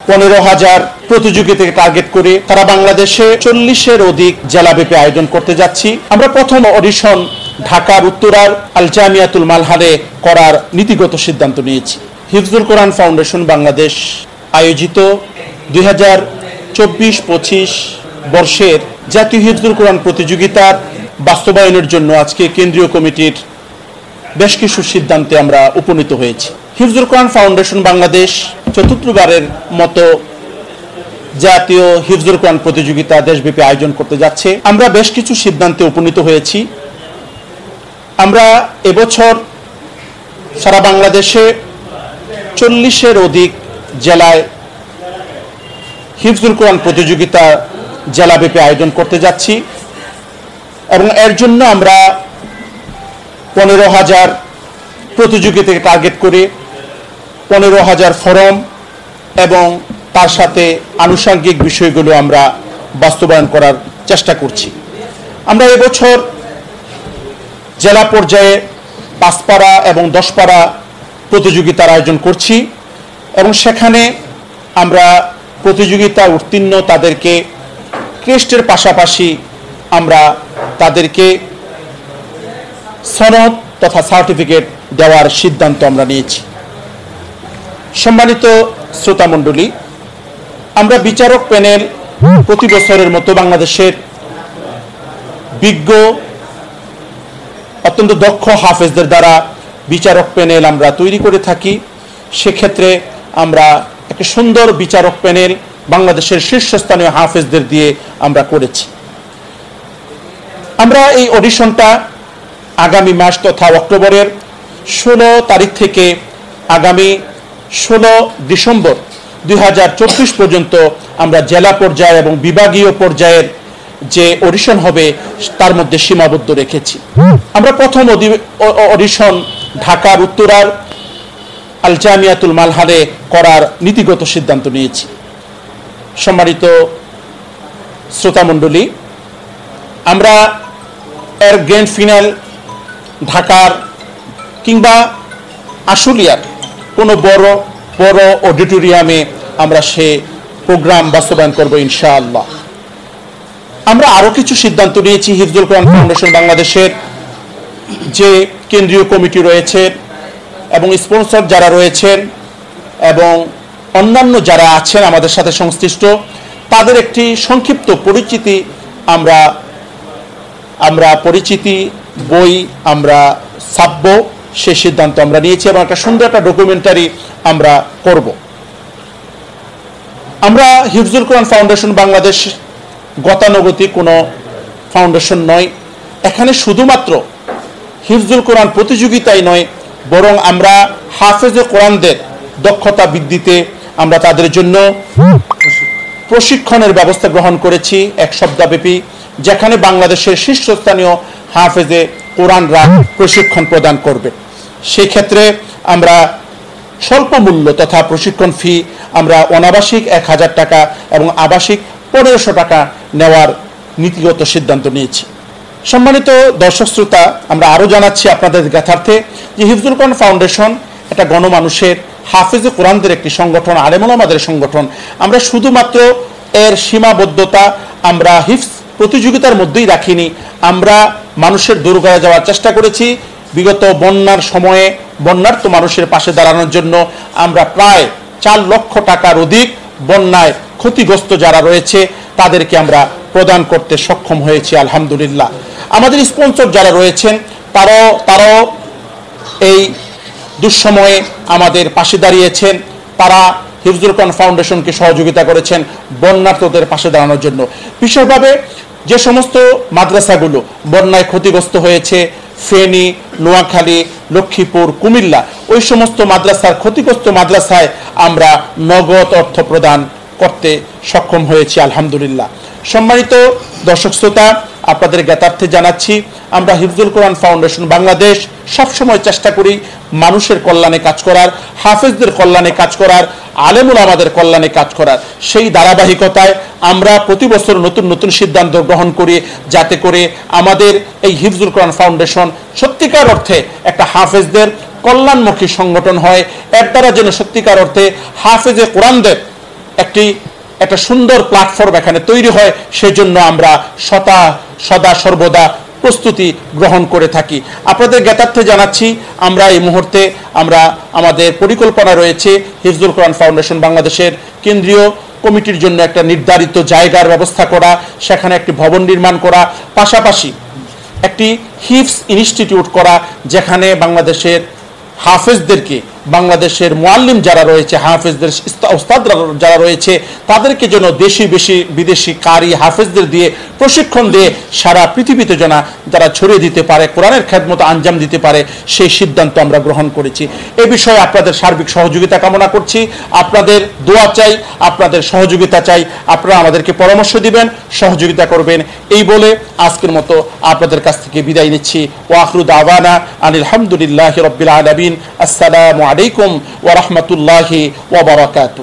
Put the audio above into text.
15,000 প্রতিযোগিতাকে target করে সারা বাংলাদেশে 40-এর অধিক জেলাব্যাপী আয়োজন করতে যাচ্ছি। আমরা প্রথম অডিশন ঢাকার উত্তরার আল জামিয়াতুল মালহারে করার নীতিগত সিদ্ধান্ত নিয়েছি। হিফজুল কোরআন ফাউন্ডেশন বাংলাদেশ আয়োজিত 2024-25 বর্ষের জাতীয় হিফজুল কোরআন প্রতিযোগিতার বাস্তবায়নের জন্য আজকে কেন্দ্রীয় কমিটির বেশ কিছু সিদ্ধান্তে আমরা উপনীত হয়েছি। হিফজুল কোরআন ফাউন্ডেশন বাংলাদেশ চতুর্থবারের মতো জাতীয় হিফজুল কোরআন প্রতিযোগিতা দেশব্যাপী আয়োজন করতে যাচ্ছে। আমরা বেশ কিছু সিদ্ধান্তে উপনীত হয়েছি। আমরা এবছর সারা বাংলাদেশে 40-এর অধিক জেলায় হিফজুল কোরআন প্রতিযোগিতা জেলাব্যাপী আয়োজন করতে যাচ্ছি এবং এর জন্য আমরা 15,000 প্রতিযোগিতাকে টার্গেট করে 15,000 ফরম এবং তার সাথে আনুষঙ্গিক বিষয়গুলো আমরা বাস্তবায়ন করার চেষ্টা করছি। আমরা এবছর জেলা পর্যায়ে 5 পাড়া এবং 10 পাড়া প্রতিযোগিতার আয়োজন করছি এবং সেখানে আমরা প্রতিযোগিতা উত্তীর্ণ তাদেরকে ক্রেস্টের পাশাপাশি আমরা তাদেরকে সনদ তথা সার্টিফিকেট দেওয়ার সিদ্ধান্ত আমরা নিয়েছি। সম্মানিত শ্রোতামণ্ডলী, আমরা বিচারক প্যানেল প্রতি বছরের মতো বাংলাদেশের বিজ্ঞ অত্যন্ত দক্ষ হাফেজদের দ্বারা বিচারক প্যানেল আমরা তৈরি করে থাকি। সেক্ষেত্রে আমরা একটা সুন্দর বিচারক প্যানেল বাংলাদেশের শীর্ষস্থানীয় হাফেজদের দিয়ে আমরা করেছি। আমরা এই অডিশনটা আগামী মাস তথা অক্টোবরের 16 তারিখ থেকে আগামী 16 ডিসেম্বর 2024 পর্যন্ত আমরা জেলা পর্যায়ে এবং বিভাগীয় পর্যায়ের যে অডিশন হবে তার মধ্যে সীমাবদ্ধ রেখেছি। আমরা প্রথম অডিশন ঢাকার উত্তরার আল জামিয়াতুল মালহারে করার নীতিগত সিদ্ধান্ত নিয়েছি। সম্মানিত শ্রোতামণ্ডলী, আমরা এর গ্র্যান্ড ফিনাল ঢাকার কিংবা আশুলিয়ার কোনো বড় বড় অডিটোরিয়ামে আমরা সে প্রোগ্রাম বাস্তবায়ন করব ইনশাআল্লাহ। আমরা আরও কিছু সিদ্ধান্ত নিয়েছি। হিফজুল কোরআন ফাউন্ডেশন বাংলাদেশের যে কেন্দ্রীয় কমিটি রয়েছে এবং স্পন্সর যারা রয়েছেন এবং অন্যান্য যারা আছেন আমাদের সাথে সংশ্লিষ্ট, তাদের একটি সংক্ষিপ্ত পরিচিতি আমরা পরিচিতি বই আমরা ছাপব, সে সিদ্ধান্ত আমরা নিয়েছি এবং একটা সুন্দর একটা ডকুমেন্টারি আমরা করব। আমরা হিফজুল কোরআন ফাউন্ডেশন বাংলাদেশ গতানুগতিক কোনো ফাউন্ডেশন নয়। এখানে শুধুমাত্র হিফজুল কোরআন প্রতিযোগিতাই নয়, বরং আমরা হাফেজে কোরআনদের দক্ষতা বৃদ্ধিতে আমরা তাদের জন্য প্রশিক্ষণের ব্যবস্থা গ্রহণ করেছি 1 সপ্তাহব্যাপী, যেখানে বাংলাদেশের শীর্ষস্থানীয় হাফেজে কোরআনরা প্রশিক্ষণ প্রদান করবে। সেই ক্ষেত্রে আমরা স্বল্প মূল্য তথা প্রশিক্ষণ ফি আমরা অনাবাসিক 1,000 টাকা এবং আবাসিক 1,500 টাকা নেওয়ার নীতিগত সিদ্ধান্ত নিয়েছি। সম্মানিত দর্শক শ্রোতা, আমরা আরও জানাচ্ছি আপনাদের জ্ঞাতার্থে যে হিফজুল কোরআন ফাউন্ডেশন একটা গণমানুষের হাফেজে কোরআনদের একটি সংগঠন, আলেম ওলামাদের সংগঠন। আমরা শুধুমাত্র এর সীমাবদ্ধতা আমরা হিফজ প্রতিযোগিতার মধ্যেই রাখিনি, আমরা মানুষের দোরগোড়ায় যাওয়ার চেষ্টা করেছি। বিগত বন্যার সময়ে বন্যার্ত মানুষের পাশে দাঁড়ানোর জন্য আমরা প্রায় 4 লক্ষ টাকার অধিক বন্যায় ক্ষতিগ্রস্ত যারা রয়েছে তাদেরকে আমরা প্রদান করতে সক্ষম হয়েছি আলহামদুলিল্লাহ। আমাদের স্পন্সর যারা রয়েছেন তারাও এই দুঃসময়ে আমাদের পাশে দাঁড়িয়েছেন। তারা হিফজুল কোরআন ফাউন্ডেশনকে সহযোগিতা করেছেন বন্যার্তদের পাশে দাঁড়ানোর জন্য। বিশেষভাবে যে সমস্ত মাদ্রাসাগুলো বন্যায় ক্ষতিগ্রস্ত হয়েছে, ফেনী, নোয়াখালী, লক্ষ্মীপুর, কুমিল্লা, ওই সমস্ত মাদ্রাসার ক্ষতিগ্রস্ত মাদ্রাসায় আমরা নগদ অর্থ প্রদান করতে সক্ষম হয়েছি আলহামদুলিল্লাহ। সম্মানিত দর্শক শ্রোতা, আপনাদের জ্ঞাতার্থে জানাচ্ছি আমরা হিফজুল কোরআন ফাউন্ডেশন বাংলাদেশ সবসময় চেষ্টা করি মানুষের কল্যাণে কাজ করার, হাফেজদের কল্যাণে কাজ করার, আলেম ওলামাদের কল্যাণে কাজ করার। সেই ধারাবাহিকতায় আমরা প্রতি বছর নতুন নতুন সিদ্ধান্ত গ্রহণ করি যাতে করে আমাদের এই হিফজুল কোরআন ফাউন্ডেশন সত্যিকার অর্থে একটা হাফেজদের কল্যাণমুখী সংগঠন হয়। এর দ্বারা যেন সত্যিকার অর্থে হাফেজে কোরআনদের একটা সুন্দর প্ল্যাটফর্ম এখানে তৈরি হয়, সেজন্য আমরা সদা সর্বদা প্রস্তুতি গ্রহণ করে থাকি। আপনাদের জ্ঞাতার্থে জানাচ্ছি, আমরা এই মুহূর্তে আমাদের পরিকল্পনা রয়েছে হিফজুল কোরআন ফাউন্ডেশন বাংলাদেশের কেন্দ্রীয় কমিটির জন্য একটা নির্ধারিত জায়গার ব্যবস্থা করা, সেখানে একটি ভবন নির্মাণ করা, পাশাপাশি একটি হিফজ ইনস্টিটিউট করা, যেখানে বাংলাদেশের হাফেজদেরকে, বাংলাদেশের মুআল্লিম যারা রয়েছে, হাফেজদের ওস্তাদ যারা রয়েছে, তাদেরকে যেন দেশি বিদেশি কারি হাফেজদের দিয়ে প্রশিক্ষণ দিয়ে সারা পৃথিবীতে যারা ছড়িয়ে দিতে পারে, কোরআনের খেদমত আঞ্জাম দিতে পারে, সেই সিদ্ধান্ত আমরা গ্রহণ করেছি। এ বিষয়ে আপনাদের সার্বিক সহযোগিতা কামনা করছি। আপনাদের দোয়া চাই, আপনাদের সহযোগিতা চাই। আপনারা আমাদেরকে পরামর্শ দিবেন, সহযোগিতা করবেন। এই বলে আজকের মতো আপনাদের কাছ থেকে বিদায় নিচ্ছি। ওয়া আখিরু দাওয়ানা আনিল হামদুলিল্লাহি রাব্বিল আলামিন। আসসালামু আলাইকুম ওয়া রাহমাতুল্লাহি ওয়া বারাকাতুহু।